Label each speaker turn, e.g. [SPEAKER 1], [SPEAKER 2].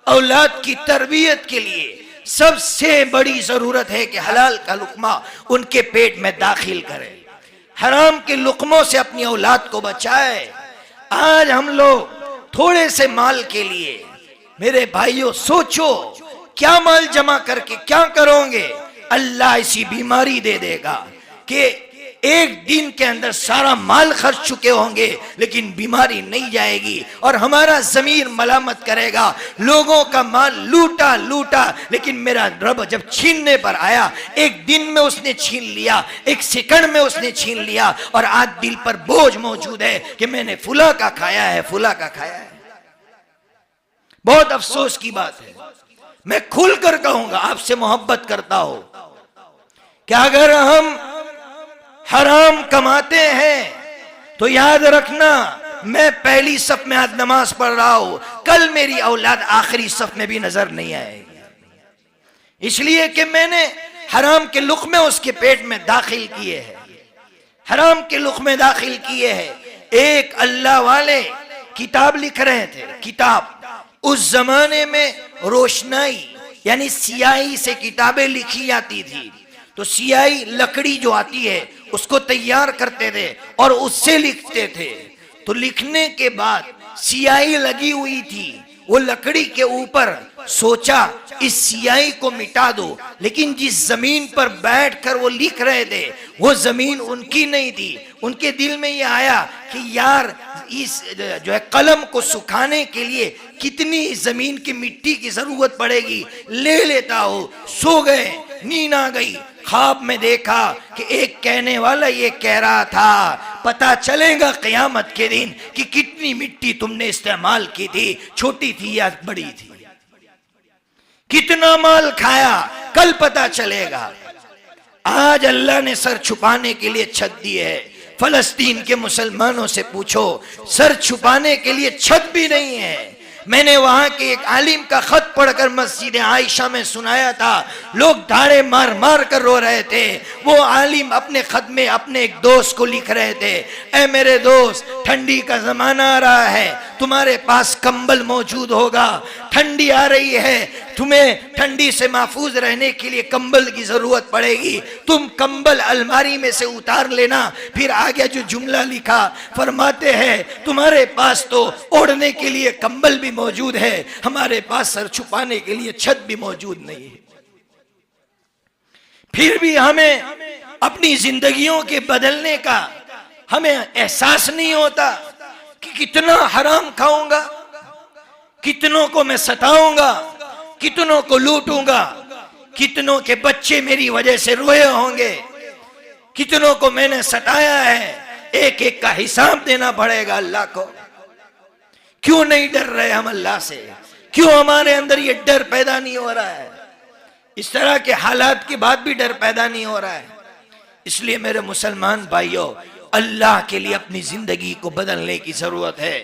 [SPEAKER 1] औलाद की तरबियत के लिए सबसे बड़ी जरूरत है कि हलाल का लुकमा उनके पेट में दाखिल करें, हराम के लुकमों से अपनी औलाद को बचाए। आज हम लोग थोड़े से माल के लिए, मेरे भाइयों सोचो क्या माल जमा करके क्या करोगे। अल्लाह ऐसी बीमारी दे देगा कि एक दिन के अंदर सारा माल खर्च चुके होंगे लेकिन बीमारी नहीं जाएगी, और हमारा ज़मीर मलामत करेगा लोगों का माल लूटा लूटा, लेकिन मेरा रब जब छीनने पर आया एक दिन में उसने छीन लिया, एक सेकंड में उसने छीन लिया, और आज दिल पर बोझ मौजूद है कि मैंने फुला का खाया है, फुला का खाया है। बहुत अफसोस की बात है। मैं खुलकर कहूंगा, आपसे मोहब्बत करता हूं कि अगर हम हराम कमाते हैं तो याद रखना, मैं पहली सफ में आज नमाज पढ़ रहा हूं, कल मेरी औलाद आखिरी सफ में भी नजर नहीं आएगी, इसलिए कि मैंने हराम के लुक़मे उसके पेट में दाखिल किए हैं, हराम के लुक़मे दाखिल किए हैं। एक अल्लाह वाले किताब लिख रहे थे, किताब उस जमाने में रोशनाई यानी सियाही से किताबें लिखी जाती थी, तो सियाही लकड़ी जो आती है उसको तैयार करते थे और उससे लिखते थे। तो लिखने के बाद सियाही लगी हुई थी, वो लकड़ी के ऊपर सोचा इस सियाही को मिटा दो, लेकिन जिस जमीन पर बैठकर वो लिख रहे थे वो जमीन उनकी नहीं थी। उनके दिल में ये आया कि यार इस जो है कलम को सुखाने के लिए कितनी जमीन की मिट्टी की जरूरत पड़ेगी, ले लेता हो। सो गए, नींद आ गई। ख्वाब में देखा कि एक कहने वाला ये कह रहा था, पता चलेगा क़यामत के दिन कि कितनी मिट्टी तुमने इस्तेमाल की थी, छोटी थी या बड़ी थी, कितना माल खाया, कल पता चलेगा। आज अल्लाह ने सर छुपाने के लिए छत दी है। फलस्तीन के मुसलमानों से पूछो, सर छुपाने के लिए छत भी नहीं है। मैंने वहां के एक आलिम का खत पढ़कर मस्जिद आयशा में सुनाया था, लोग धाड़े मार मार कर रो रहे थे। वो आलिम अपने खत में अपने एक दोस्त को लिख रहे थे, ऐ मेरे दोस्त, ठंडी का जमाना आ रहा है, तुम्हारे पास कंबल मौजूद होगा, ठंडी आ रही है, तुम्हें ठंडी से महफूज रहने के लिए कंबल की जरूरत पड़ेगी, तुम कंबल अलमारी में से उतार लेना। फिर आगे जो जुमला लिखा, फरमाते हैं तुम्हारे पास तो ओढ़ने के लिए कंबल भी मौजूद है, हमारे पास सर छुपाने के लिए छत भी मौजूद नहीं है। फिर भी हमें अपनी जिंदगियों के बदलने का हमें एहसास नहीं होता कि कितना हराम खाऊंगा, कितनों को मैं सताऊंगा, कितनों को लूटूंगा, कितनों के बच्चे मेरी वजह से रोए होंगे, कितनों को मैंने सताया है, एक एक का हिसाब देना पड़ेगा अल्लाह को। क्यों नहीं डर रहे हम अल्लाह से? क्यों हमारे अंदर ये डर पैदा नहीं हो रहा है? इस तरह के हालात के बाद भी डर पैदा नहीं हो रहा है। इसलिए मेरे मुसलमान भाइयों, अल्लाह के लिए अपनी जिंदगी को बदलने की जरूरत है।